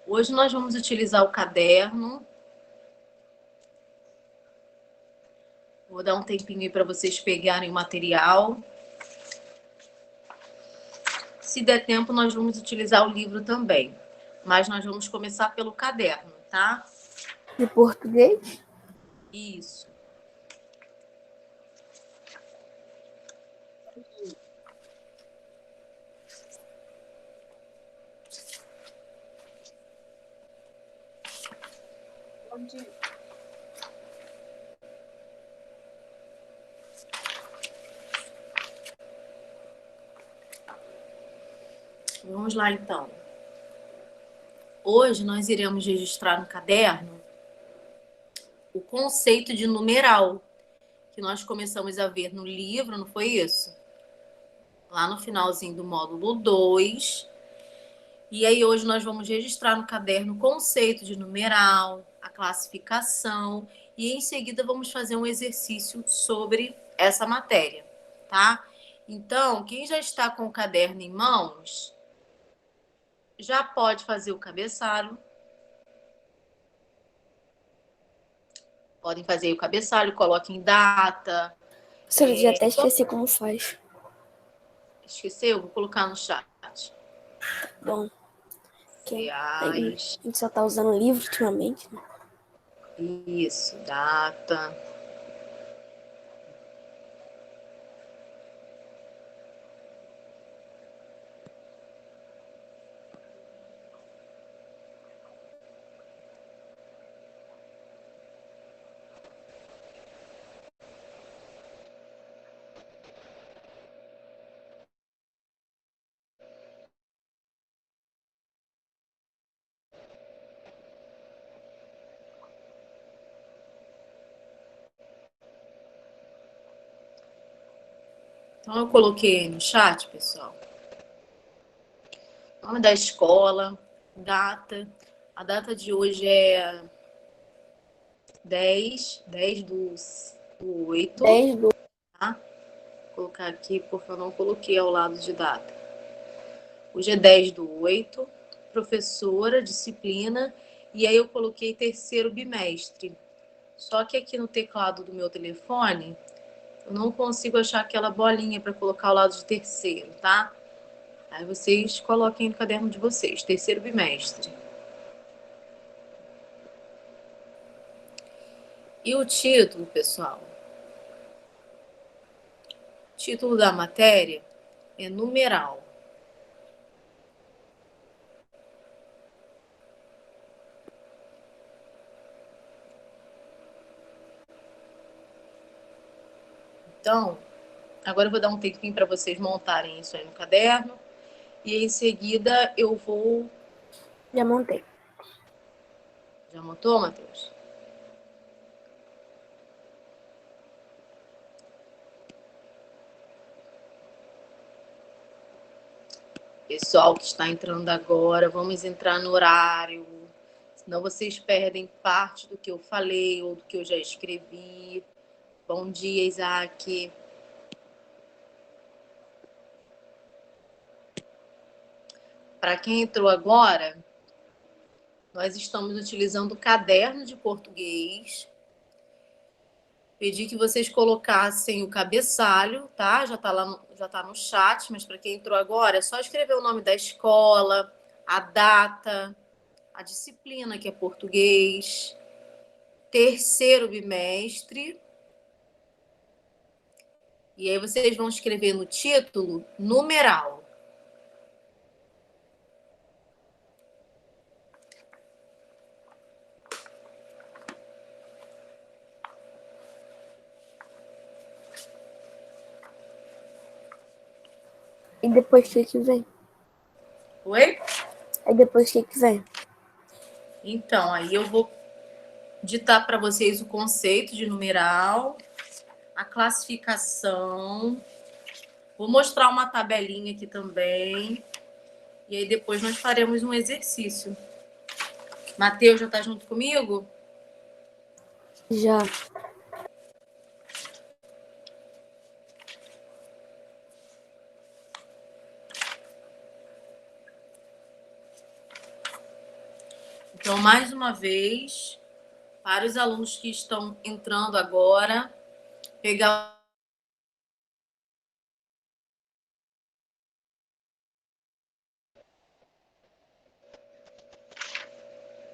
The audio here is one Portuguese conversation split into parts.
Hoje nós vamos utilizar o caderno. Vou dar um tempinho aí para vocês pegarem o material. Se der tempo, nós vamos utilizar o livro também. Mas nós vamos começar pelo caderno, tá? De português? Isso. Vamos lá, então. Hoje nós iremos registrar no caderno o conceito de numeral, que nós começamos a ver no livro, não foi isso? Lá no finalzinho do módulo 2. E aí hoje nós vamos registrar no caderno o conceito de numeral, a classificação, e em seguida vamos fazer um exercício sobre essa matéria, tá? Então, quem já está com o caderno em mãos, já pode fazer o cabeçalho. Podem fazer o cabeçalho, coloquem data. Professora, já até esqueci como faz. Esqueceu? Vou colocar no chat. Bom, a Reais. gente só tá usando livro ultimamente, né? Isso, data. Então eu coloquei no chat, pessoal. Nome da escola, data. A data de hoje é 10 do 8. 10 do... Tá? Vou colocar aqui porque eu não coloquei ao lado de data. Hoje é 10 do 8. Professora, disciplina. E aí eu coloquei terceiro bimestre. Só que aqui no teclado do meu telefone, eu não consigo achar aquela bolinha para colocar ao lado de terceiro, tá? Aí vocês coloquem no caderno de vocês, terceiro bimestre. E o título, pessoal? O título da matéria é numeral. Então, agora eu vou dar um tempinho para vocês montarem isso aí no caderno. E em seguida eu vou... Já montei. Já montou, Matheus? Pessoal que está entrando agora, vamos entrar no horário. Senão vocês perdem parte do que eu falei ou do que eu já escrevi. Bom dia, Isaac. Para quem entrou agora, nós estamos utilizando o caderno de português. Pedi que vocês colocassem o cabeçalho, tá? Já tá lá, já tá no chat, mas para quem entrou agora, é só escrever o nome da escola, a data, a disciplina, que é português, terceiro bimestre. E aí vocês vão escrever no título numeral. E depois o que vem? Oi? Aí depois o que vem? Então, aí eu vou ditar para vocês o conceito de numeral, a classificação. Vou mostrar uma tabelinha aqui também. E aí depois nós faremos um exercício. Matheus já está junto comigo? Já. Então, mais uma vez, para os alunos que estão entrando agora, pegar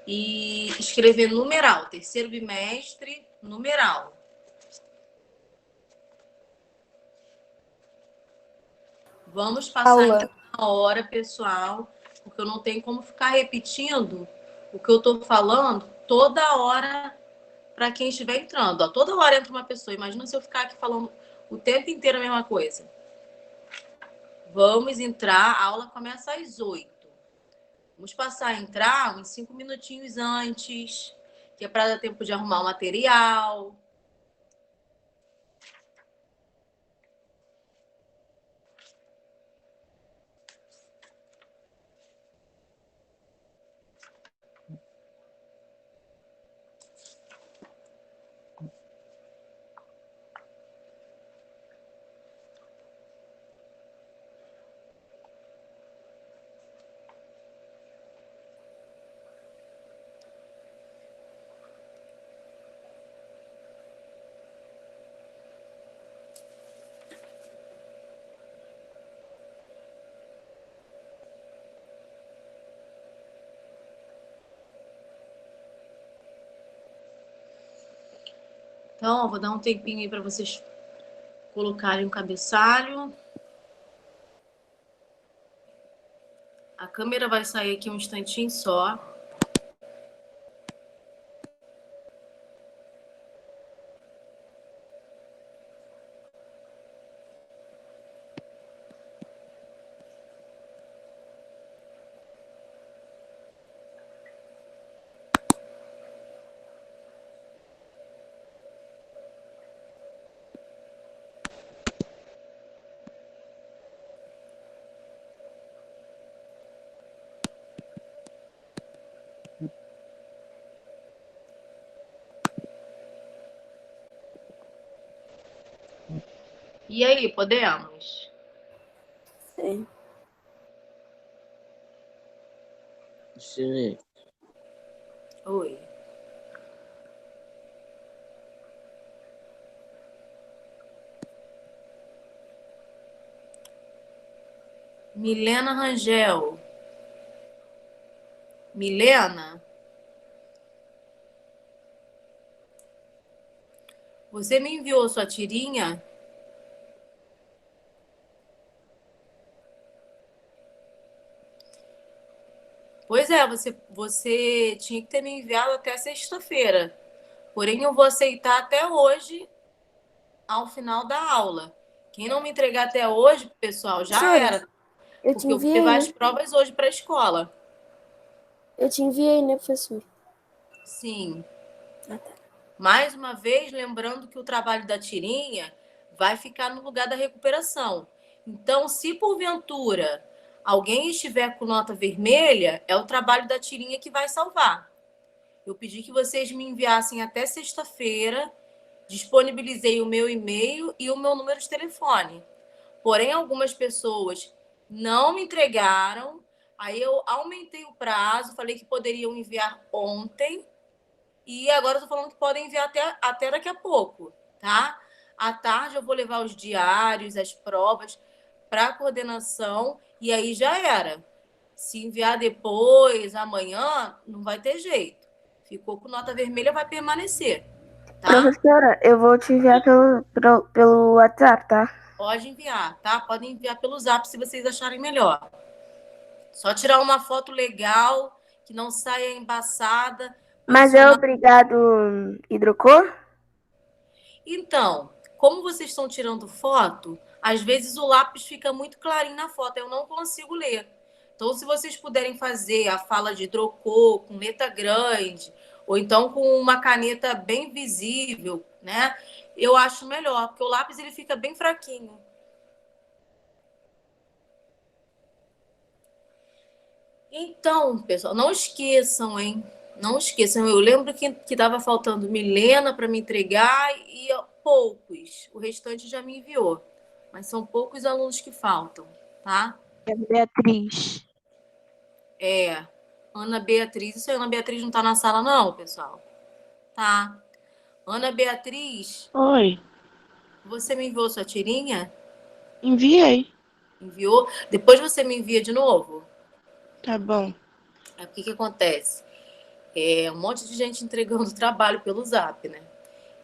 e escrever numeral, terceiro bimestre, numeral. Vamos passar então a hora, pessoal, porque eu não tenho como ficar repetindo o que eu estou falando toda hora para quem estiver entrando. Ó, toda hora entra uma pessoa. Imagina se eu ficar aqui falando o tempo inteiro a mesma coisa. Vamos entrar, a aula começa às 8. Vamos passar a entrar uns 5 minutinhos antes, que é para dar tempo de arrumar o material. Então, vou dar um tempinho aí para vocês colocarem o cabeçalho. A câmera vai sair aqui um instantinho só. E aí, podemos? Sim. Sim. Oi. Milena Rangel. Milena? Você me enviou sua tirinha? Pois é, você tinha que ter me enviado até sexta-feira. Porém, eu vou aceitar até hoje, ao final da aula. Quem não me entregar até hoje, pessoal, já Professora, era. eu te Porque eu vou enviei, levar né? as provas hoje para a escola. Eu te enviei, né, professor? Sim. Ah, tá. Mais uma vez, lembrando que o trabalho da tirinha vai ficar no lugar da recuperação. Então, se porventura alguém estiver com nota vermelha, é o trabalho da tirinha que vai salvar. Eu pedi que vocês me enviassem até sexta-feira, disponibilizei o meu e-mail e o meu número de telefone. Porém, algumas pessoas não me entregaram, aí eu aumentei o prazo, falei que poderiam enviar ontem, e agora eu tô falando que podem enviar até daqui a pouco, tá? À tarde eu vou levar os diários, as provas para a coordenação e aí já era. Se enviar depois, amanhã, não vai ter jeito. Ficou com nota vermelha, vai permanecer, tá? Professora, eu vou te enviar pelo WhatsApp, tá? Pode enviar, tá? Podem enviar pelo Zap se vocês acharem melhor. Só tirar uma foto legal, que não saia embaçada. Mas é obrigado hidrocor? Então, como vocês estão tirando foto, às vezes o lápis fica muito clarinho na foto, eu não consigo ler. Então, se vocês puderem fazer a fala de hidrocor com letra grande, ou então com uma caneta bem visível, né? Eu acho melhor, porque o lápis ele fica bem fraquinho. Então, pessoal, não esqueçam, hein? Não esqueçam. Eu lembro que estava faltando Milena para me entregar e poucos. O restante já me enviou. Mas são poucos alunos que faltam, tá? É Beatriz. É. Ana Beatriz. Isso aí, Ana Beatriz não tá na sala, não, pessoal? Tá. Ana Beatriz, Oi, você me enviou sua tirinha? enviei. Enviou? Depois você me envia de novo? Tá bom. É porque que acontece? É um monte de gente entregando trabalho pelo Zap, né?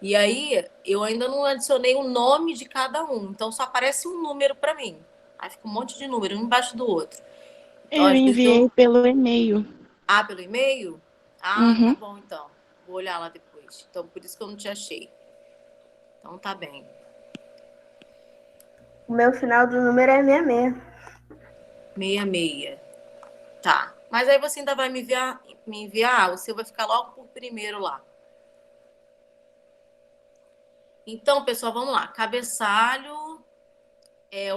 E aí, eu ainda não adicionei o nome de cada um. Então, só aparece um número para mim. Aí fica um monte de número, um embaixo do outro. Então, Eu às vezes enviei eu... pelo e-mail. Ah, pelo e-mail? Ah, tá Uhum. bom, então. Vou olhar lá depois. Então, por isso que eu não te achei. Então, tá bem. O meu final do número é 66. 66. Tá. Mas aí você ainda vai me enviar, o seu vai ficar logo por primeiro lá. Então, pessoal, vamos lá. Cabeçalho.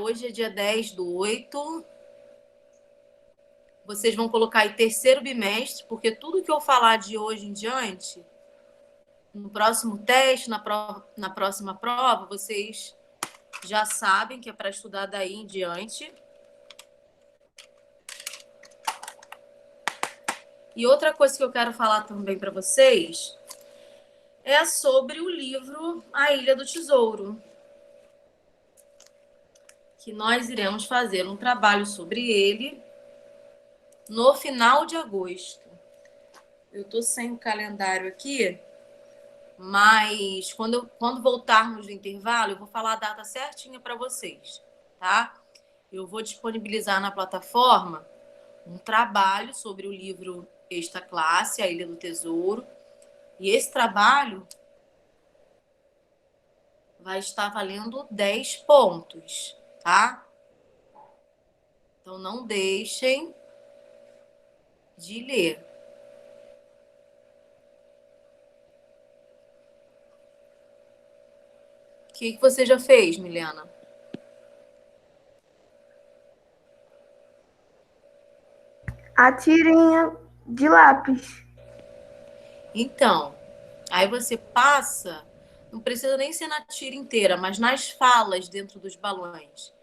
Hoje é dia 10/8. Vocês vão colocar aí terceiro bimestre, porque tudo que eu falar de hoje em diante, no próximo teste, na próxima prova, vocês já sabem que é para estudar daí em diante. E outra coisa que eu quero falar também para vocês é sobre o livro A Ilha do Tesouro, que nós iremos fazer um trabalho sobre ele no final de agosto. Eu tô sem o calendário aqui, mas quando voltarmos do intervalo, eu vou falar a data certinha para vocês, tá? Eu vou disponibilizar na plataforma um trabalho sobre o livro Esta Classe, A Ilha do Tesouro. E esse trabalho vai estar valendo 10 pontos, tá? Então não deixem de ler. O que você já fez, Milena? A tirinha de lápis. Então, aí você passa, não precisa nem ser na tira inteira, mas nas falas dentro dos balões.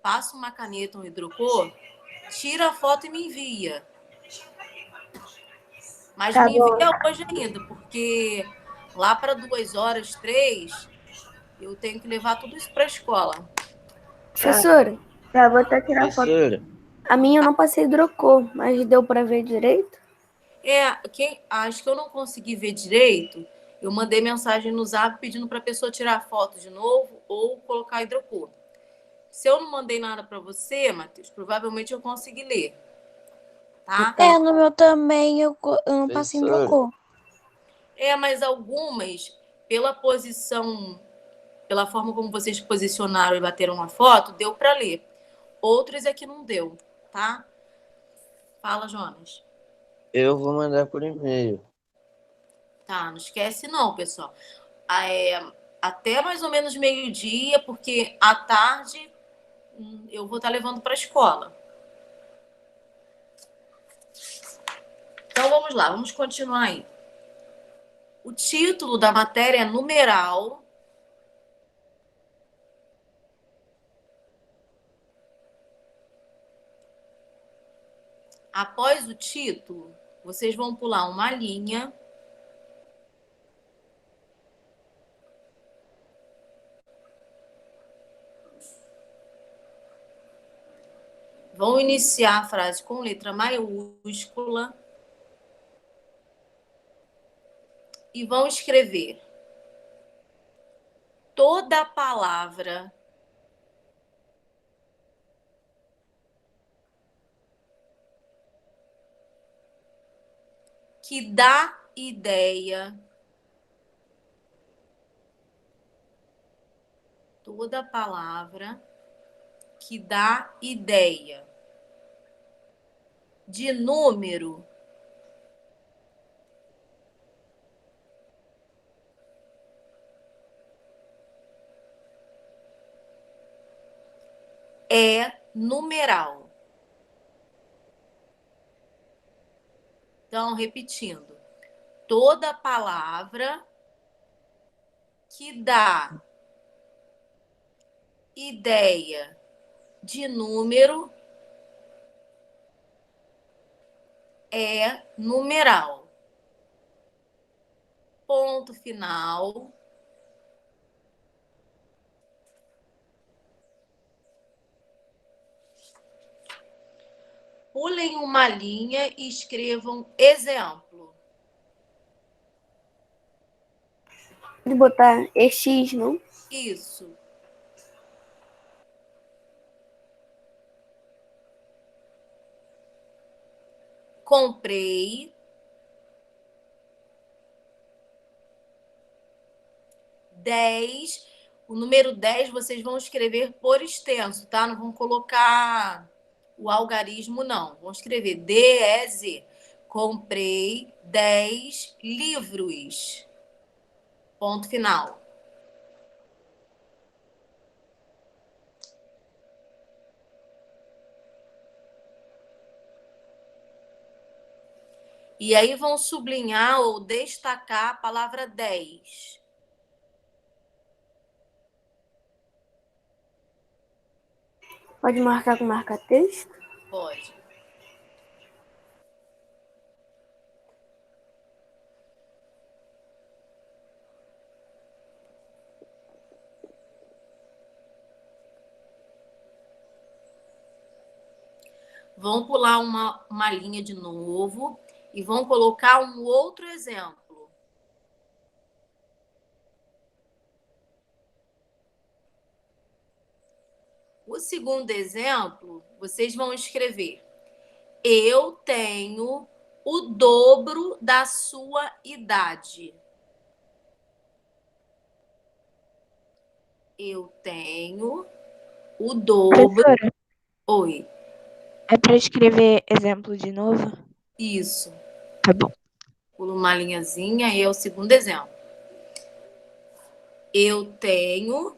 Passa uma caneta, um hidrocor, tira a foto e me envia. Mas Tá me bom. envia hoje ainda, porque lá para 2 horas, 3, eu tenho que levar tudo isso para a escola. Professora, já vou até tirar foto. Professora, A minha eu não passei hidrocor, mas deu pra ver direito? Acho que eu não consegui ver direito. Eu mandei mensagem no Zap pedindo para a pessoa tirar foto de novo ou colocar hidrocor. Se eu não mandei nada para você, Matheus, provavelmente eu consegui ler, tá? No meu também eu não passei em professora, hidrocor. Mas algumas, pela posição, pela forma como vocês posicionaram e bateram a foto, deu para ler. Outras é que não deu, tá? Fala, Jonas. eu vou mandar por e-mail. Tá, não esquece não, pessoal. Até mais ou menos meio-dia, porque à tarde eu vou estar levando para a escola. Então vamos lá, vamos continuar aí. O título da matéria é numeral. Após o título, vocês vão pular uma linha. Vão iniciar a frase com letra maiúscula. E vão escrever toda palavra que dá ideia, toda palavra que dá ideia de número é numeral. Então, repetindo, toda palavra que dá ideia de número é numeral. Ponto final. Pulem uma linha e escrevam exemplo. De botar EX, não? Isso. Comprei 10. O número 10 vocês vão escrever por extenso, tá? Não vão colocar o algarismo, não. Vão escrever D-E-Z. Comprei 10 livros. Ponto final. E aí vão sublinhar ou destacar a palavra 10. Pode marcar com marca-texto? Pode. Vão pular uma linha de novo e vão colocar um outro exemplo. O segundo exemplo, vocês vão escrever: eu tenho o dobro da sua idade. Eu tenho o dobro. Professora, Oi, é para escrever exemplo de novo? isso. Tá bom. Pula uma linhazinha e é o segundo exemplo. Eu tenho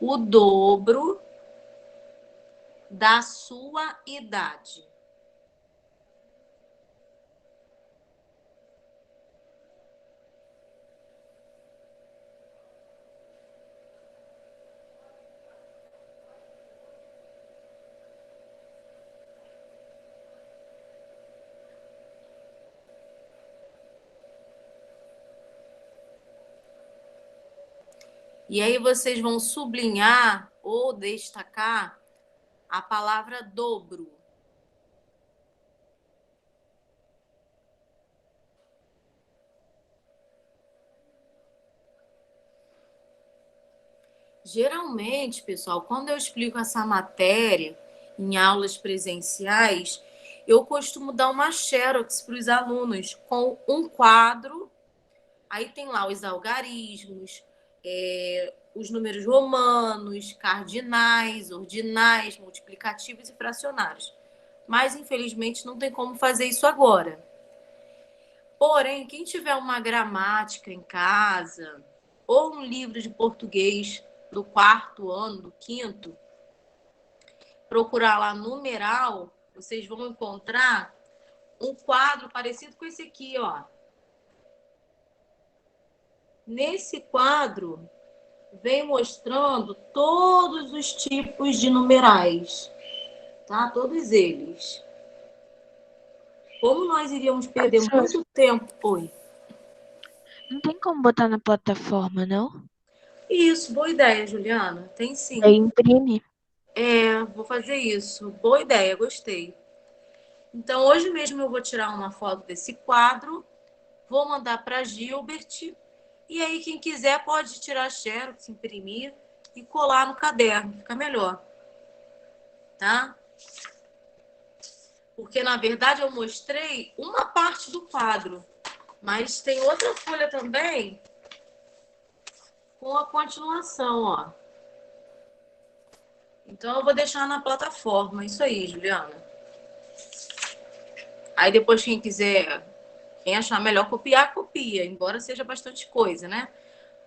o dobro da sua idade. E aí vocês vão sublinhar ou destacar a palavra dobro. Geralmente, pessoal, quando eu explico essa matéria em aulas presenciais, eu costumo dar uma xerox para os alunos com um quadro. Aí tem lá os algarismos, os números romanos, cardinais, ordinais, multiplicativos e fracionários. Mas, infelizmente, não tem como fazer isso agora. Porém, quem tiver uma gramática em casa ou um livro de português do 4º ano, do 5º, procurar lá numeral, vocês vão encontrar um quadro parecido com esse aqui, ó. Nesse quadro, vem mostrando todos os tipos de numerais, tá? Todos eles. Como nós iríamos perder muito tempo... Oi. Não tem como botar na plataforma, não? Isso, boa ideia, Juliana. Tem sim. Aí imprime. Vou fazer isso. Boa ideia, gostei. Então, hoje mesmo eu vou tirar uma foto desse quadro, vou mandar para Gilbert, e aí quem quiser pode tirar xerox, imprimir e colar no caderno, fica melhor. Tá? Porque, na verdade, eu mostrei uma parte do quadro, mas tem outra folha também com a continuação, ó. Então, eu vou deixar na plataforma. Isso aí, Juliana. Aí, depois, quem achar melhor copiar, copia, embora seja bastante coisa, né?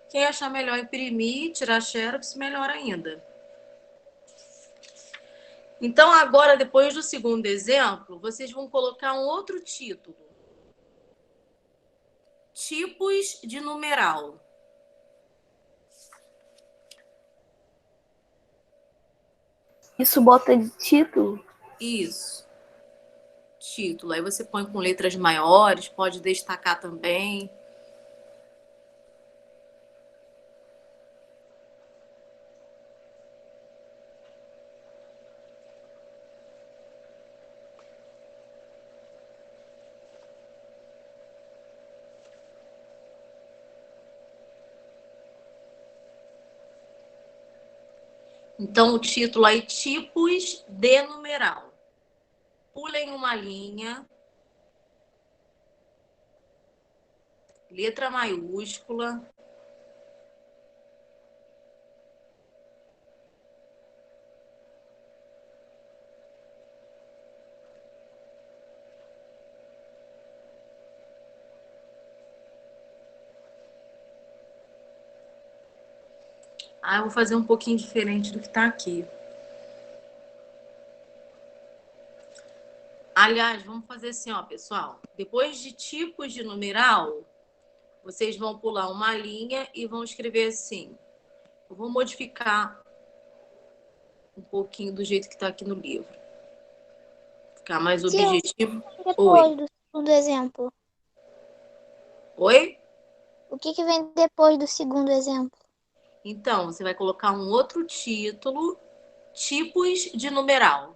Quem achar melhor imprimir, tirar xerox, melhor ainda. Então, agora, depois do segundo exemplo, vocês vão colocar um outro título. Tipos de numeral. Isso bota de título? Isso. Título. Aí você põe com letras maiores, pode destacar também. Então, o título aí, tipos de numeral. Pulem uma linha, letra maiúscula. Ah, eu vou fazer um pouquinho diferente do que está aqui. Aliás, vamos fazer assim, ó, pessoal. Depois de tipos de numeral, vocês vão pular uma linha e vão escrever assim. Eu vou modificar um pouquinho do jeito que está aqui no livro. Ficar mais objetivo. Depois Oi. do segundo exemplo. Oi? O que vem depois do segundo exemplo? Então, você vai colocar um outro título, tipos de numeral.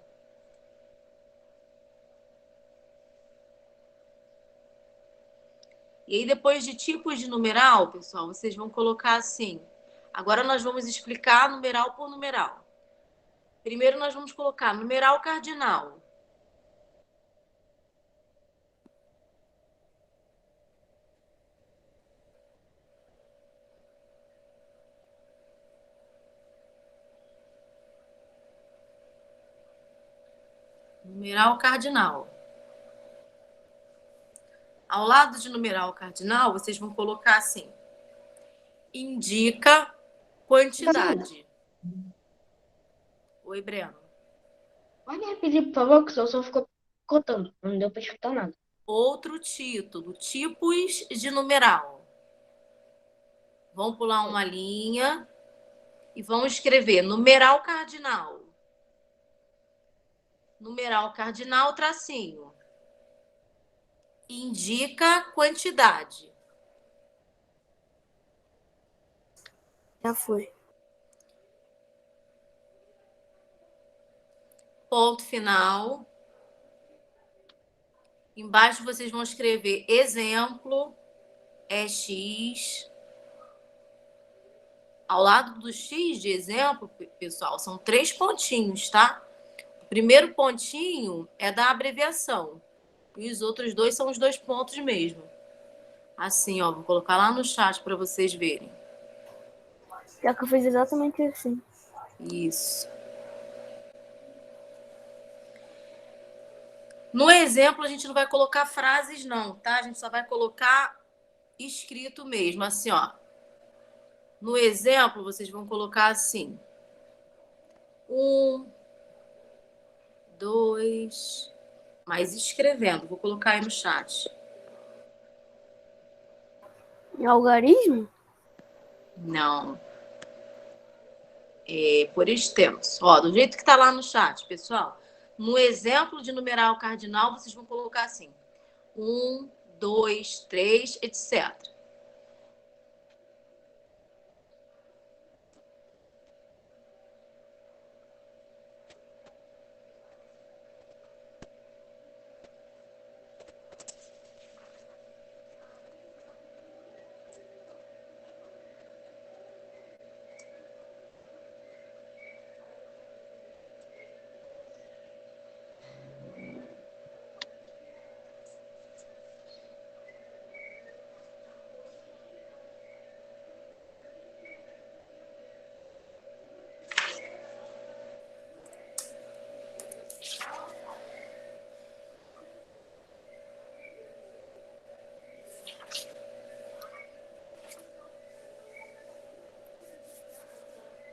E aí, depois de tipos de numeral, pessoal, vocês vão colocar assim. Agora nós vamos explicar numeral por numeral. Primeiro nós vamos colocar numeral cardinal. Numeral cardinal. Ao lado de numeral cardinal, vocês vão colocar assim. Indica quantidade. Oi, Breno. Pode repetir, por favor, que o som ficou cortando. Não deu para escutar nada. Outro título, tipos de numeral. Vão pular uma linha e vão escrever numeral cardinal. Numeral cardinal, tracinho. Indica quantidade. Já foi. Ponto final. Embaixo vocês vão escrever exemplo é X. Ao lado do X de exemplo, pessoal, são 3 pontinhos, tá? O primeiro pontinho é da abreviação. E os outros 2 são os 2 pontos mesmo. Assim, ó, vou colocar lá no chat para vocês verem. Já que eu fiz exatamente assim. Isso. No exemplo, a gente não vai colocar frases, não, tá? A gente só vai colocar escrito mesmo, assim, ó. No exemplo, vocês vão colocar assim. 1, 2, mas escrevendo. Vou colocar aí no chat. Em algarismo? Não. É por extenso. Ó, do jeito que tá lá no chat, pessoal. No exemplo de numeral cardinal, vocês vão colocar assim. 1, 2, 3, etc.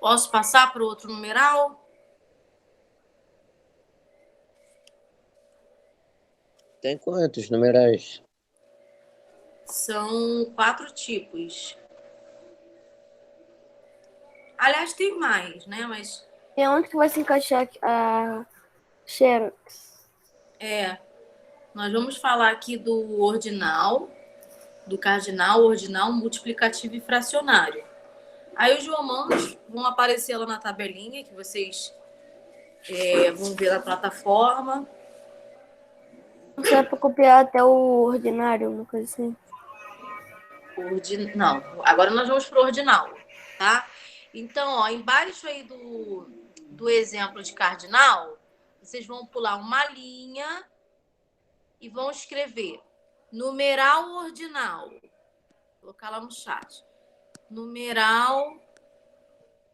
Posso passar para o outro numeral? Tem quantos numerais? São 4 tipos. Aliás, tem mais, né? Mas E onde que vai se encaixar a xerox? Nós vamos falar aqui do ordinal, do cardinal, ordinal, multiplicativo e fracionário. Aí os romanos vão aparecer lá na tabelinha que vocês vão ver na plataforma. Não é para copiar até o ordinário, uma coisa assim. Não, agora nós vamos para o ordinal, tá? Então, ó, embaixo aí do exemplo de cardinal, vocês vão pular uma linha e vão escrever numeral ordinal. Vou colocar lá no chat. Numeral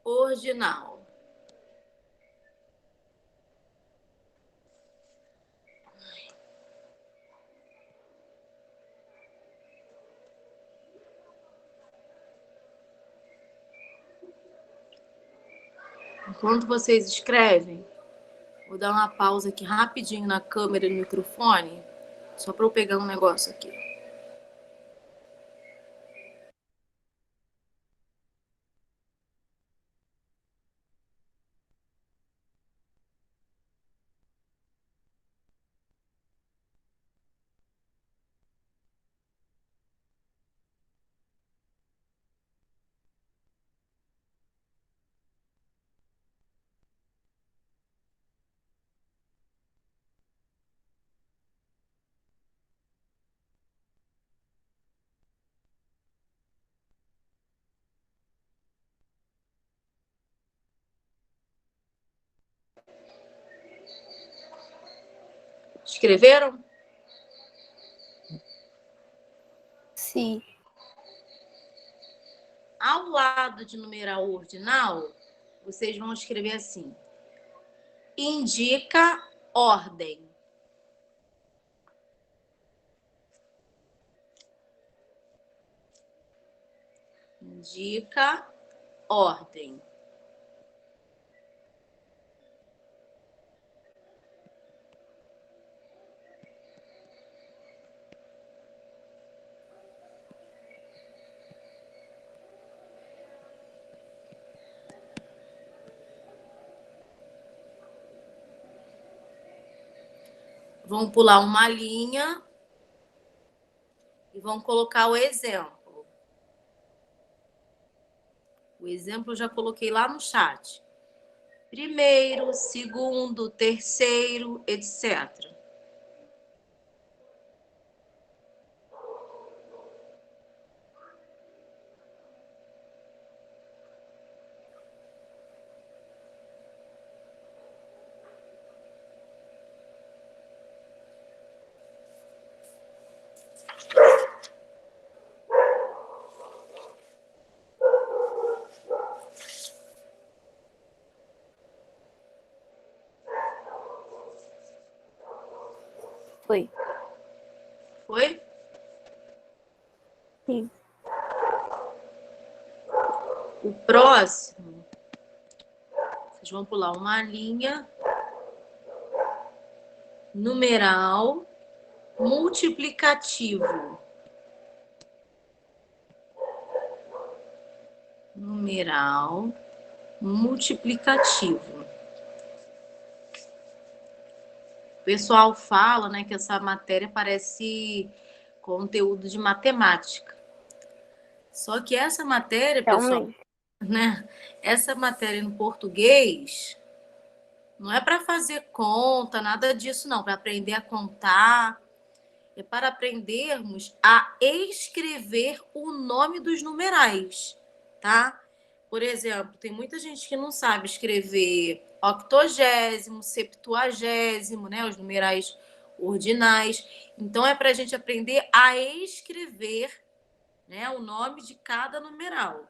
ordinal. Enquanto vocês escrevem, vou dar uma pausa aqui rapidinho na câmera e no microfone, só para eu pegar um negócio aqui. Escreveram? Sim. Ao lado de numeral ordinal, vocês vão escrever assim: indica ordem. Indica ordem. Vão pular uma linha e vão colocar o exemplo. O exemplo eu já coloquei lá no chat. Primeiro, segundo, terceiro, etc. Foi. Foi? Sim. O próximo, vocês vão pular uma linha, numeral, multiplicativo. Numeral, multiplicativo. O pessoal fala, né, que essa matéria parece conteúdo de matemática. Só que essa matéria, pessoal, Realmente. né? Essa matéria no português não é para fazer conta, nada disso, não. Para aprender a contar, é para aprendermos a escrever o nome dos numerais, tá? Por exemplo, tem muita gente que não sabe escrever octogésimo, septuagésimo, né? Os numerais ordinais. Então, é para a gente aprender a escrever, né, o nome de cada numeral.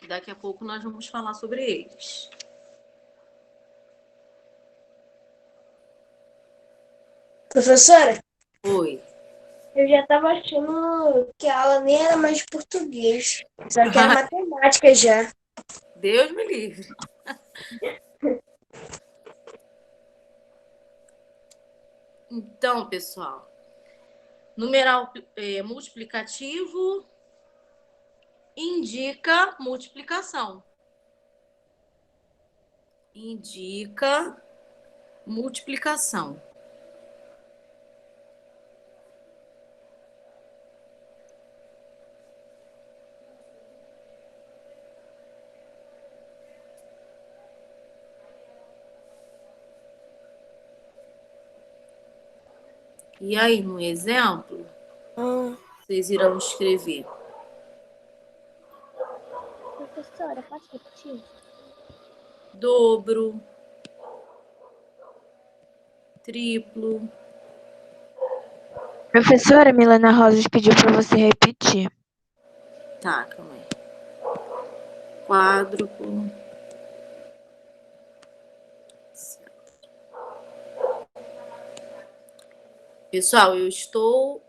Daqui a pouco nós vamos falar sobre eles. Professora, Oi. eu já tava achando que a aula nem era mais de português, só que era matemática já. Deus me livre. Então, pessoal, numeral multiplicativo indica multiplicação. indica multiplicação. E aí, no exemplo, vocês irão escrever Professora, pode repetir? dobro, triplo. Professora, Milena Rosas pediu para você repetir. Tá, calma aí. Quádruplo. Pessoal, eu estou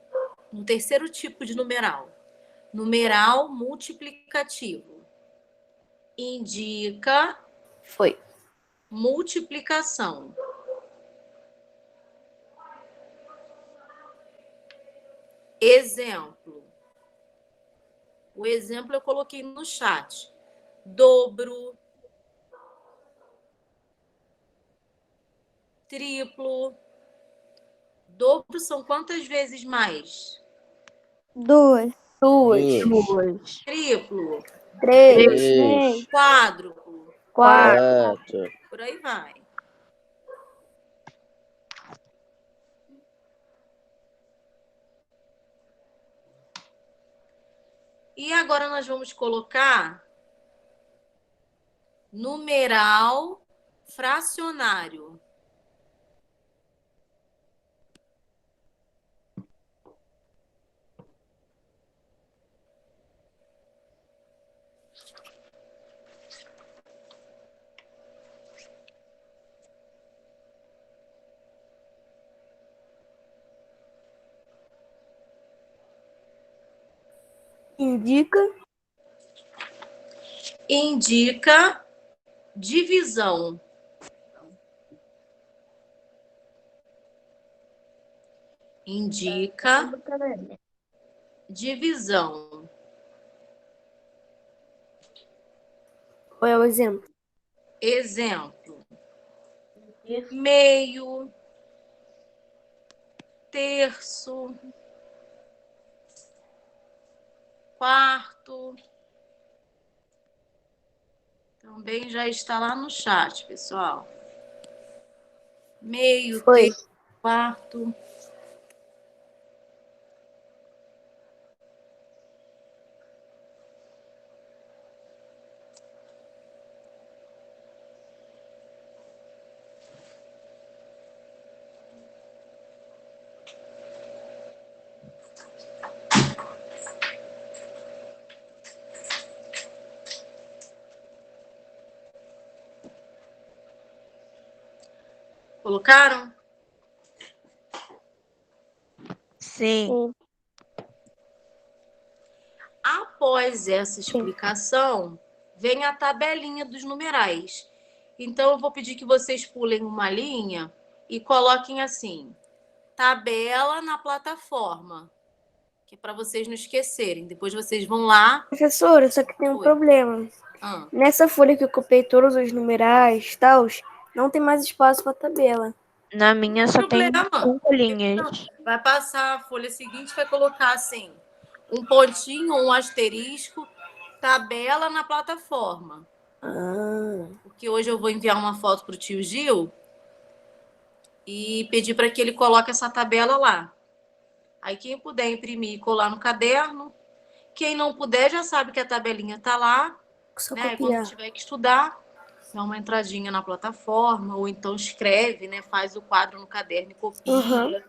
no terceiro tipo de numeral. Numeral multiplicativo. Indica Foi. multiplicação. Exemplo. O exemplo eu coloquei no chat. Dobro. Triplo. Dobro são quantas vezes mais? 2. Duas. Triplo. 3. 3, Quádruplo. 4. 4, Por aí vai. E agora nós vamos colocar numeral fracionário. Indica divisão. Indica divisão. Qual é o exemplo? Exemplo. Meio. Terço. Quarto. Também já está lá no chat, pessoal. Meio, Foi. terço, quarto. Colocaram? Sim. Após essa explicação, vem a tabelinha dos numerais. Então, eu vou pedir que vocês pulem uma linha e coloquem assim, tabela na plataforma, que é para vocês não esquecerem. Depois vocês vão lá. Professora, só que tem um Oi. problema. Ah, Nessa folha que eu copiei todos os numerais e tal, não tem mais espaço para tabela. Na minha só tem problema. 5 linhas. Vai passar a folha seguinte, vai colocar assim, um pontinho ou um asterisco, tabela na plataforma. Porque hoje eu vou enviar uma foto para o tio Gil e pedir para que ele coloque essa tabela lá. Aí quem puder imprimir e colar no caderno, quem não puder já sabe que a tabelinha está lá, Só né? copiar. Quando tiver que estudar, dá uma entradinha na plataforma, ou então escreve, né? Faz o quadro no caderno e copia. Uhum.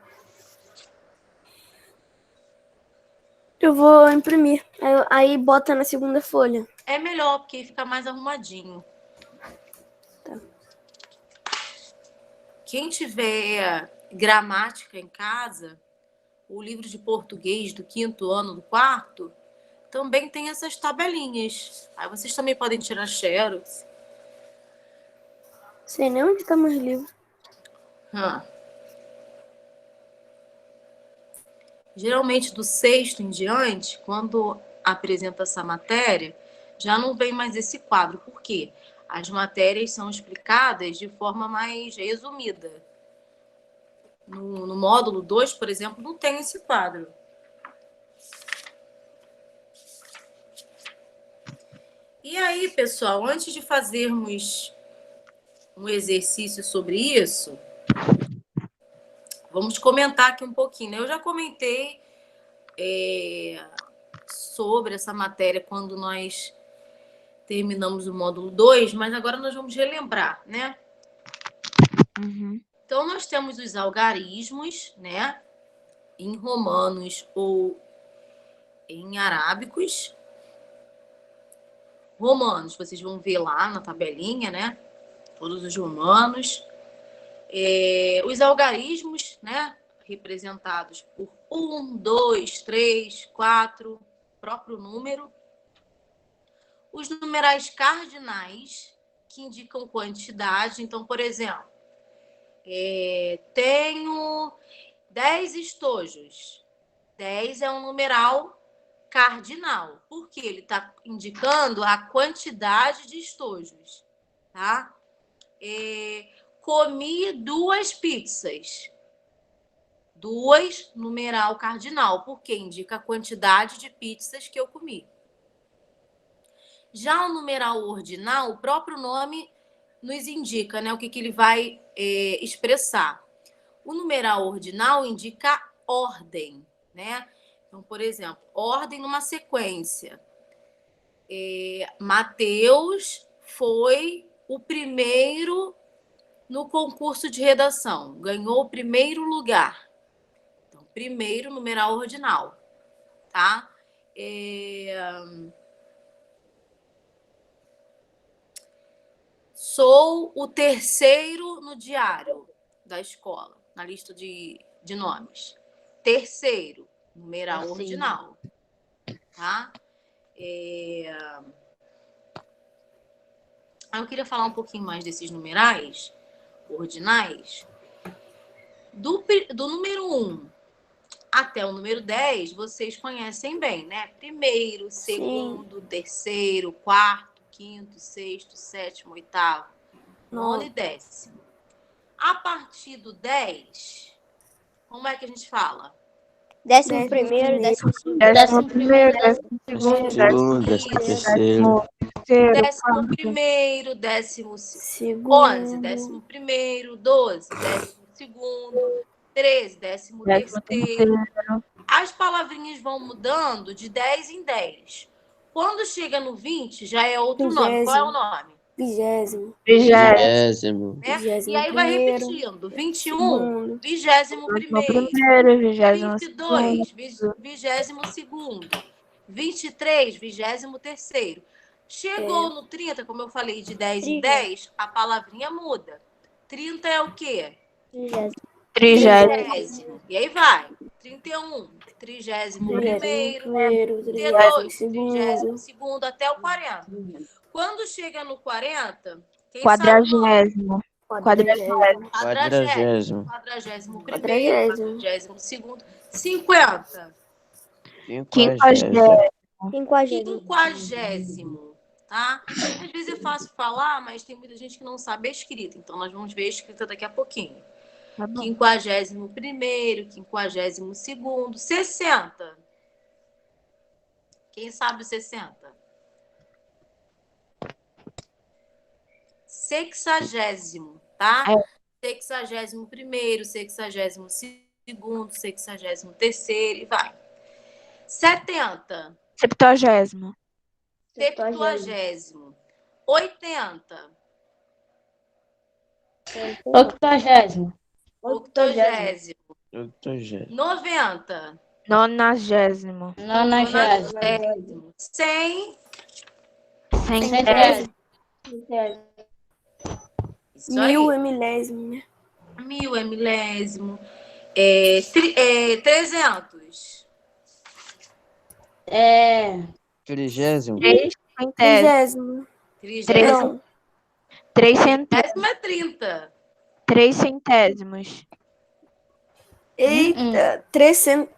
Eu vou imprimir. Aí bota na segunda folha. É melhor, porque fica mais arrumadinho. Tá. Quem tiver gramática em casa, o livro de português do 5º ano, do 4º, também tem essas tabelinhas. Aí vocês também podem tirar xerox. Sei nem onde tá meus livros. Geralmente do 6º em diante, quando apresenta essa matéria, já não vem mais esse quadro. Por quê? as matérias são explicadas de forma mais resumida. No módulo 2, por exemplo, não tem esse quadro. E aí, pessoal, antes de fazermos um exercício sobre isso, vamos comentar aqui um pouquinho, né? Eu já comentei sobre essa matéria quando nós terminamos o módulo 2, mas agora nós vamos relembrar, né? Uhum. Então, nós temos os algarismos, né? Em romanos ou em arábicos. Romanos, vocês vão ver lá na tabelinha, né? Todos os romanos. Os algarismos, né? Representados por 1, 2, 3, 4, próprio número. Os numerais cardinais, que indicam quantidade. Então, por exemplo, tenho 10 estojos. 10 é um numeral cardinal, porque ele está indicando a quantidade de estojos, tá? Comi 2 pizzas. 2, numeral cardinal, porque indica a quantidade de pizzas que eu comi. Já o numeral ordinal, o próprio nome nos indica, né, o que ele vai expressar. O numeral ordinal indica ordem, né? Então, por exemplo, ordem numa sequência. Mateus foi o primeiro no concurso de redação, ganhou o primeiro lugar. Então, primeiro, numeral ordinal, tá? Sou o terceiro no diário da escola, na lista de nomes. Terceiro, numeral ordinal, tá? Eu queria falar um pouquinho mais desses numerais ordinais. Do número 1 até o número 10, vocês conhecem bem, né? Primeiro, segundo, terceiro, quarto, quinto, sexto, sétimo, oitavo, nono e décimo. A partir do 10, como é que a gente fala? 11º, 12º, 11º, 2º, 13º. 11º, 11º, 12, 12º, 13, 13º. As palavrinhas vão mudando de 10 em 10. Quando chega no 20, já é outro nome. Qual é o nome? 20º, 20º. Né? E aí vai repetindo. 21, 21º, 22, 22º, 23, 23º. Chegou no 30, como eu falei, de 10 em 10, a palavrinha muda. 30 é o quê? 30º. E aí vai. 31, 31º, 32, 32º, até o 40. Quando chega no 40, quem sabe o nome? 40º, 40º. 41º, 42º, 50. 50º. 50º. Tá? Às vezes é fácil falar, mas tem muita gente que não sabe a escrita. Então, nós vamos ver a escrita daqui a pouquinho. Tá bom. 51º, 52º, 60. Quem sabe o 60? 60º, tá? 61º, 62º, 63º e vai. 70. 70º. 70º. 80. 80º. 80º. 80º. 90. 90º. 90º. 100. 100º. Isso aí. 1000 milésimo, né? 1000 milésimo. 300. 30º. 30º. 30. Não, 3 centésimos. Décimo é 30. 3 centésimos. eita, 300º?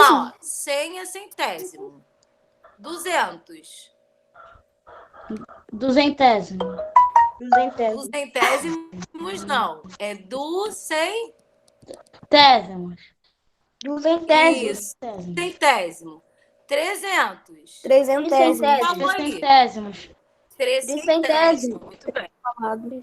Ó, 100 é centésimo. 200. Duzentésimo. Duzentésimos não. É Tésimos. Isso. Tésimos. Centésimo. 300. Trezentésimo. Falou aí. Trecentésimos. Trecentésimo. Muito bem. Falado.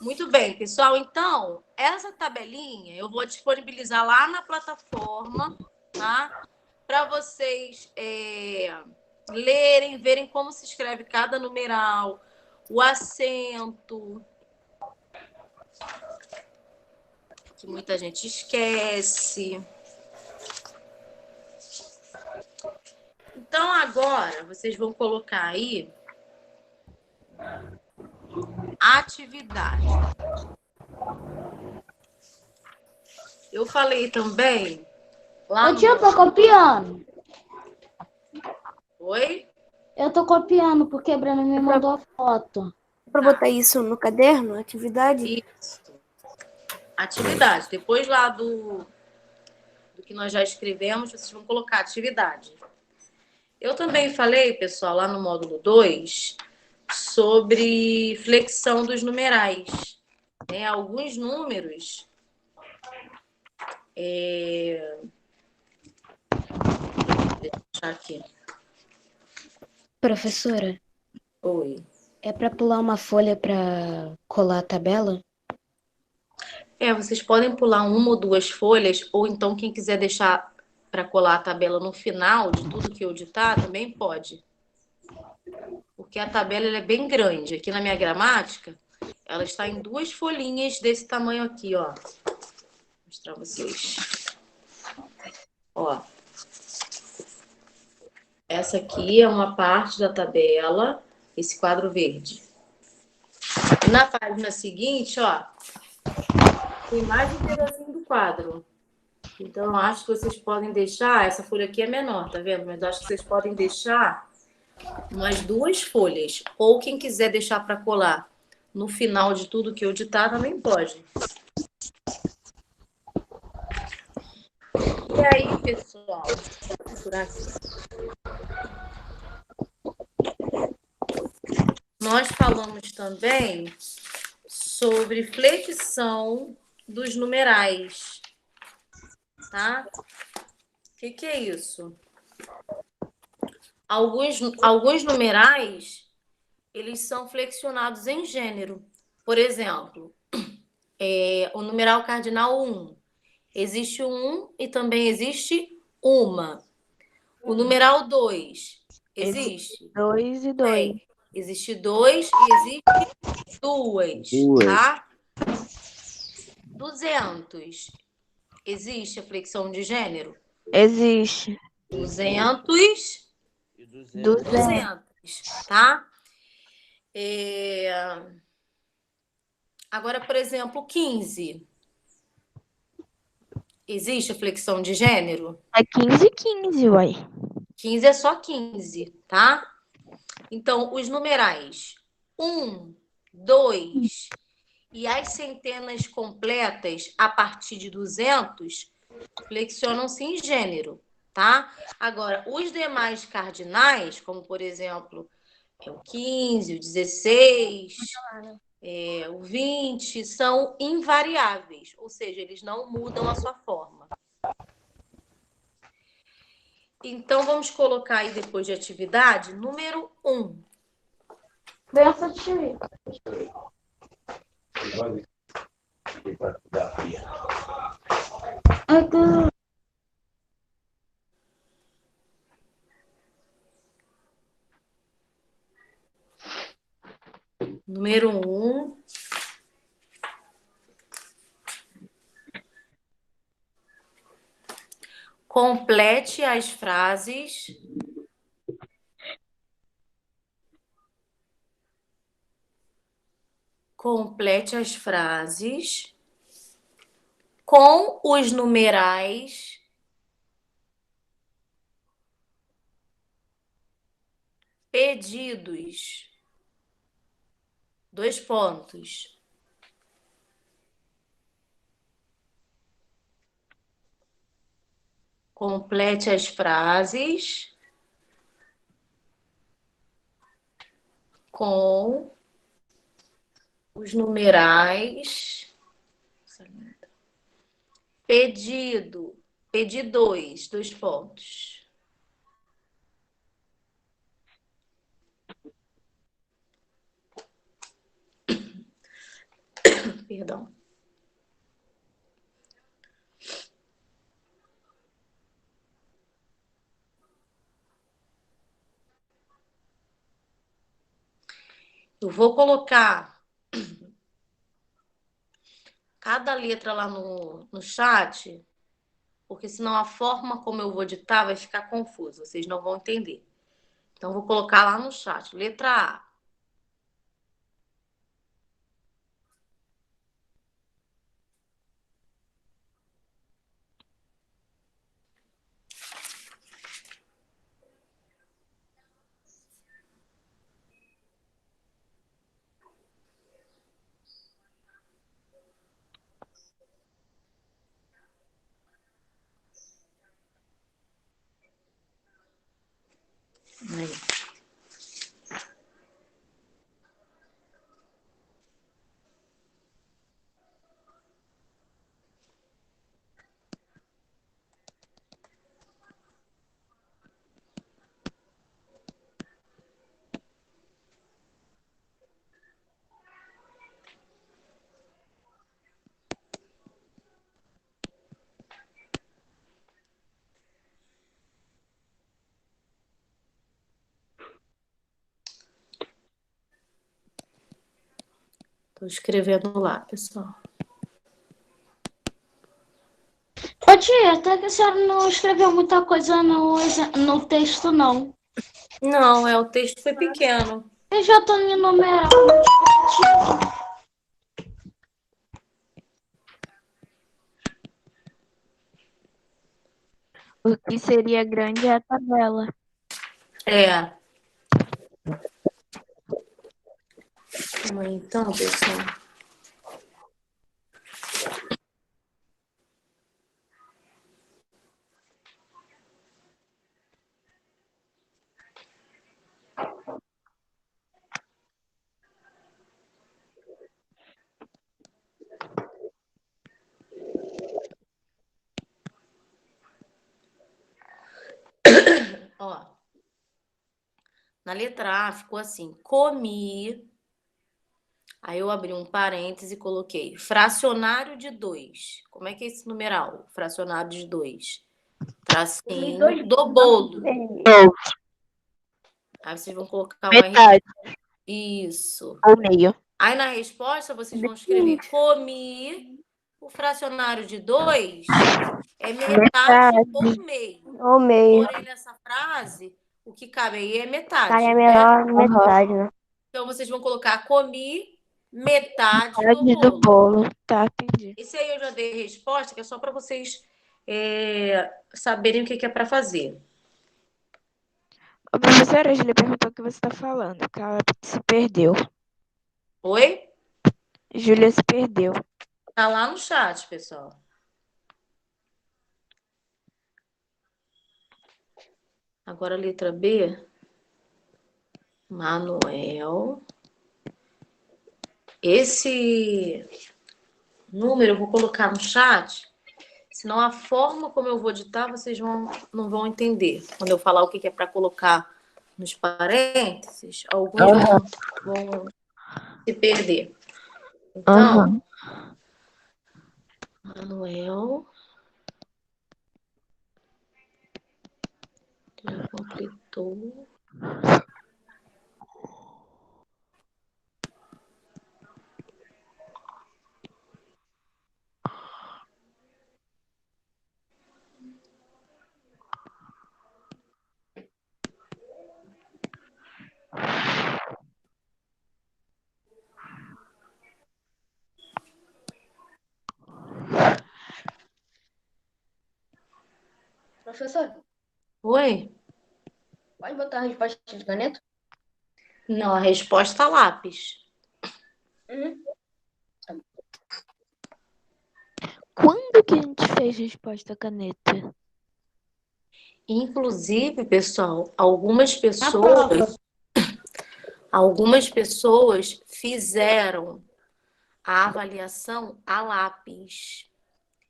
Muito bem, pessoal. Então, essa tabelinha eu vou disponibilizar lá na plataforma, tá? Para vocês lerem, verem como se escreve cada numeral, o acento, que muita gente esquece. Então, agora, vocês vão colocar aí atividade. Eu falei também lá Ô, tia, eu tô copiando. Oi? Eu tô copiando porque a Bruna me mandou a foto. Pra botar isso no caderno, atividade? Isso. Atividade. Depois lá do que nós já escrevemos, vocês vão colocar atividade. Eu também falei, pessoal, lá no módulo 2, sobre flexão dos numerais. Alguns números. Deixa eu achar aqui. Professora, Oi. é para pular uma folha para colar a tabela? Vocês podem pular uma ou duas folhas, ou então quem quiser deixar para colar a tabela no final de tudo que eu ditar, também pode. Porque a tabela ela é bem grande. Aqui na minha gramática, ela está em 2 folhinhas desse tamanho aqui, ó. Vou mostrar a vocês. Ó. Essa aqui é uma parte da tabela, esse quadro verde. E na página seguinte, ó, tem mais um pedacinho do quadro. Então, eu acho que vocês podem deixar... Essa folha aqui é menor, tá vendo? Mas eu acho que vocês podem deixar umas 2 folhas. Ou quem quiser deixar para colar no final de tudo que eu ditar, também pode. E aí, pessoal? Vou procurar aqui. Nós falamos também sobre flexão dos numerais. Tá? O que é isso? Alguns numerais, eles são flexionados em gênero. Por exemplo, o numeral cardinal 1. Existe um e também existe uma. O numeral 2. Existe? 2 e 2. Existe 2 e existe 2. Tá? 200. Existe a flexão de gênero? Existe. 200. 200, tá? Agora, por exemplo, 15. Existe a flexão de gênero? É 15 e 15, uai. 15 é só 15, tá? Então, os numerais 1, 2 e as centenas completas a partir de 200 flexionam-se em gênero, tá? Agora, os demais cardinais, como por exemplo, o 15, o 16, o 20, são invariáveis, ou seja, eles não mudam a sua forma. Então, vamos colocar aí depois de atividade, número 1. Benção, tia. Número 1. Complete as frases. Complete as frases com os numerais pedidos. 2 pontos. Complete as frases com os numerais. Pedido. Pedi 2 pontos. Perdão. Eu vou colocar cada letra lá no chat, porque senão a forma como eu vou ditar vai ficar confusa, vocês não vão entender. Então, vou colocar lá no chat. Letra A. Aí. Tô escrevendo lá, pessoal. Ô tia, até que a senhora não escreveu muita coisa no texto, não. Não, o texto foi pequeno. Eu já tô no numeral. O que seria grande é a tabela. É. Então, pessoal. Ó. Na letra A ficou assim: comi. Aí eu abri um parêntese e coloquei fracionário de 2. Como é que é esse numeral? Fracionário de 2. Tracinho do bolo. Aí vocês vão colocar um R. Metade Isso. ou meio. Aí na resposta vocês vão escrever comi. O fracionário de 2 é metade ou meio. Ou meio. Porém, nessa frase, o que cabe aí é metade. Cara, é né? melhor metade, né? Então, vocês vão colocar comi metade do Metade do bolo. bolo. Tá, entendi. Esse aí eu já dei a resposta, que é só para vocês saberem o que é para fazer. A professora Júlia perguntou o que você está falando, que ela se perdeu. Oi? Júlia se perdeu. Tá lá no chat, pessoal. Agora a letra B. Manuel. Esse número eu vou colocar no chat, senão a forma como eu vou ditar vocês não vão entender. Quando eu falar o que é para colocar nos parênteses, alguns vão se perder. Então, Manuel já completou. Professor, Oi? pode botar a resposta de caneta? Não, a resposta é lápis. Quando que a gente fez resposta caneta? Inclusive, pessoal, algumas pessoas Algumas pessoas fizeram a avaliação a lápis.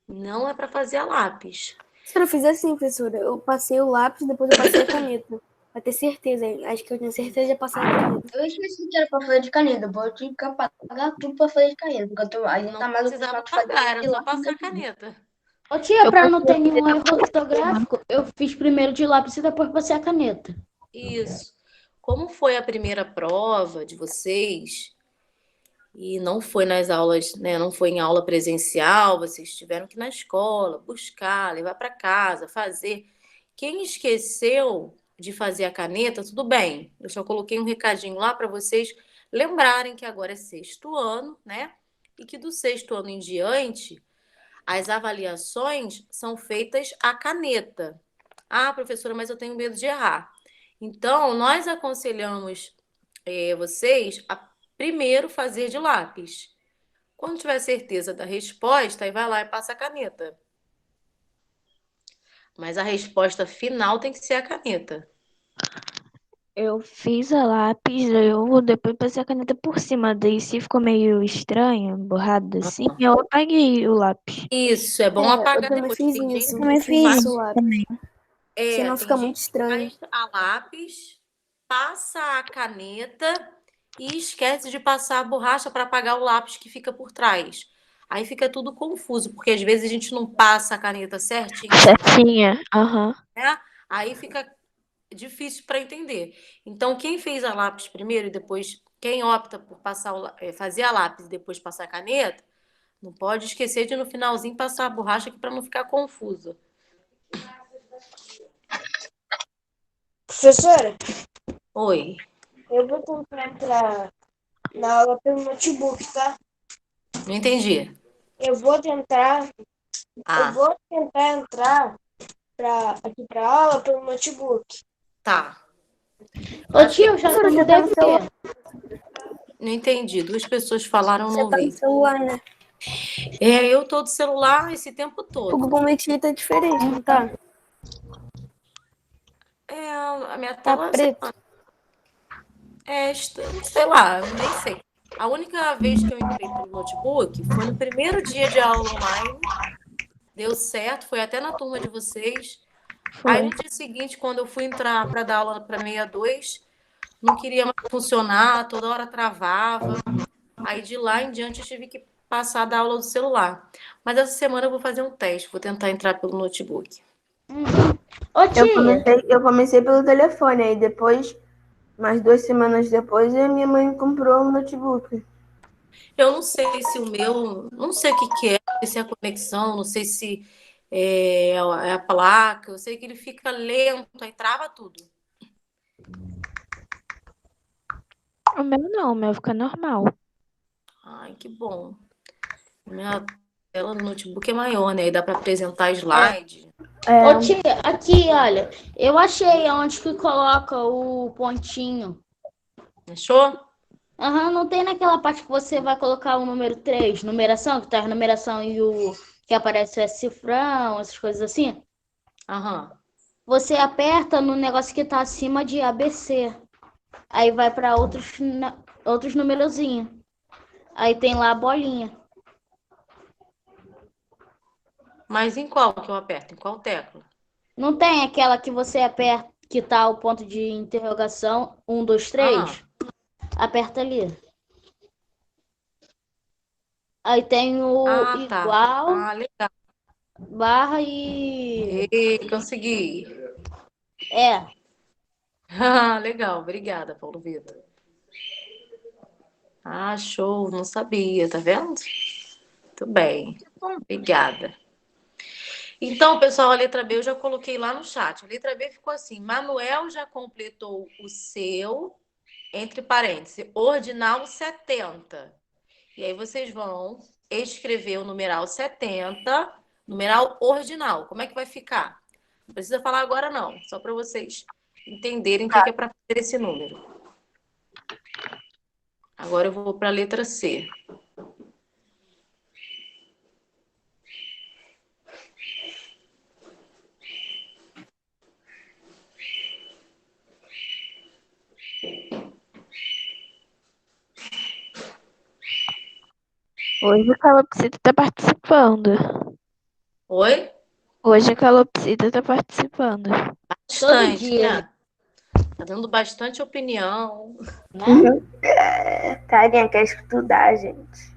Não é para fazer a lápis. Se eu fiz assim, professora, eu passei o lápis, depois eu passei a caneta. Pra ter certeza, acho que eu tinha certeza de passar a caneta. Eu esqueci que era pra fazer de caneta. Vou ter que pagar tudo pra fazer de caneta. Porque ainda Não tá mais precisava ocupado fazer pagar, era de só lápis passar a do que- caneta. Ô tia, Eu pra não ter prefiro nenhum erro ortográfico, eu fiz primeiro de lápis e depois passei a caneta. Isso. Como foi a primeira prova de vocês, e não foi nas aulas, né? Não foi em aula presencial, vocês tiveram que ir na escola, buscar, levar para casa, fazer. Quem esqueceu de fazer a caneta, tudo bem. Eu só coloquei um recadinho lá para vocês lembrarem que agora é sexto ano, né? E que do sexto ano em diante, as avaliações são feitas à caneta. Ah, professora, mas eu tenho medo de errar. Então, nós aconselhamos vocês a primeiro fazer de lápis. Quando tiver certeza da resposta, aí vai lá e passa a caneta. Mas a resposta final tem que ser a caneta. Eu fiz a lápis, eu depois passei a caneta por cima. Daí se ficou meio estranho, borrado assim, eu apaguei o lápis. Isso, é bom Eu apagar também depois. fiz Tem gente isso. que Também fiz faz, isso lá. Senão tem fica muito gente que estranho. faz a lápis, passa a caneta e esquece de passar a borracha para apagar o lápis que fica por trás. Aí fica tudo confuso, porque às vezes a gente não passa a caneta certinho, Certinha, aham. né? Aí fica difícil para entender. Então, quem fez a lápis primeiro e depois, quem opta por fazer a lápis e depois passar a caneta, não pode esquecer de no finalzinho passar a borracha para não ficar confuso. Professora, Oi. eu vou tentar entrar na aula pelo notebook, tá? Não entendi. Eu vou tentar, eu Ah, vou tentar entrar aqui pra aula pelo notebook. tá. Ô tia, eu já tô Professora, no você tá no dever. celular. Não entendi. Duas pessoas falaram, não Você tá no ouvi. celular, né? Eu tô do celular esse tempo O todo. Google Meet tá diferente, não tá? A minha Tá tela, sei preto. lá, sei lá, nem sei. A única vez que eu entrei pelo notebook foi no primeiro dia de aula online. Deu certo, foi até na turma de vocês. Aí Foi. no dia seguinte, quando eu fui entrar para dar aula para 62, não queria mais funcionar, toda hora travava. Aí de lá em diante eu tive que passar a dar aula do celular. Mas essa semana eu vou fazer um teste, vou tentar entrar pelo notebook. Ô tia, Eu comecei pelo telefone, aí depois, mais 2 semanas depois, a minha mãe comprou um notebook. Eu não sei se o meu, não sei o que que é, não sei se é a conexão, não sei se é a placa, eu sei que ele fica lento, aí trava tudo. O meu não, o meu fica normal. Ai, que bom. Minha tela no notebook é maior, né? Aí dá para apresentar slide. ô tia, aqui, olha, eu achei onde que coloca o pontinho. Achou? Aham, não tem naquela parte que você vai colocar o número 3, numeração, que tá a numeração e o que aparece é cifrão, essas coisas assim? Aham. Você aperta no negócio que tá acima de ABC. Aí vai para outros numerozinhos. Aí tem lá a bolinha. Mas em qual que eu aperto? Em qual tecla? Não tem aquela que você aperta, que tá o ponto de interrogação, 1, 2, Ah, 3? Aperta ali. Aí tem o tá. igual, Ah, legal. barra e... Consegui. É. Ah, legal. Obrigada, Paulo Vitor. Ah, show. Não sabia, tá vendo? Muito bem. Obrigada. Então, pessoal, a letra B eu já coloquei lá no chat. A letra B ficou assim: Manuel já completou o seu, entre parênteses, ordinal 70. E aí vocês vão escrever o numeral 70, numeral ordinal. Como é que vai ficar? Não precisa falar agora, não. Só para vocês entenderem o que é para fazer esse número. Agora eu vou para a letra C. Hoje a calopsita tá participando. Oi? Hoje a calopsita tá participando. Bastante, dia. né? Tá dando bastante opinião. Né? Tadinha, quer estudar, gente.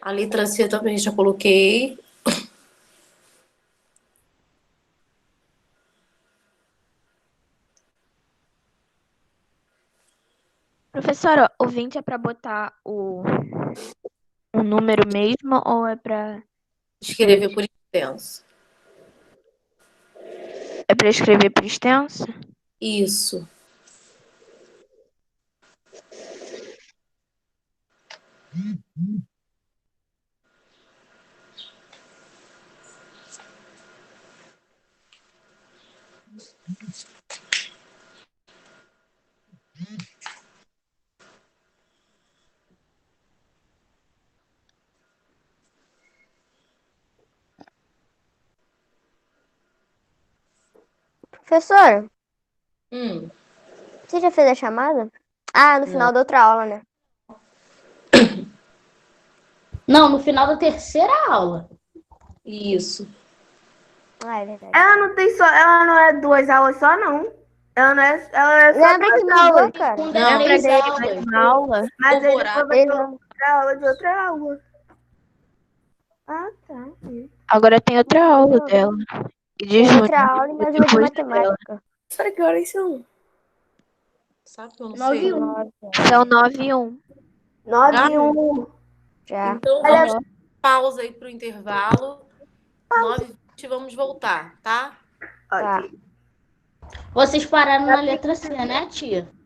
A letra C também já coloquei. Professora, o 20 é pra botar o número mesmo ou é pra Escrever por extenso. escrever por extenso? Isso. Professor, Hum, você já fez a chamada? Ah, no final da outra aula, né? Não, no final da terceira aula. isso. Ah, é verdade. Ela não tem só. Ela não é 2 aulas só, não. Ela é só Lembra 2 que mudou, aulas. cara? Segunda Não, é 3 ter aulas. uma aula? Mas Novo aí horário. depois vai ter Eles não- outra aula de outra aula. Ah, tá. Agora tem outra aula dela. E de Tem junho. outra aula e mais uma de depois dela. matemática. Será que horas são? Sabe que eu não 9 sei? e 1. São 9 e 1. 9 e 1. Já. Então vamos dar pausa aí pro intervalo. 9h20 vamos voltar, tá? Tá. Ok. Vocês pararam na letra C, né, tia?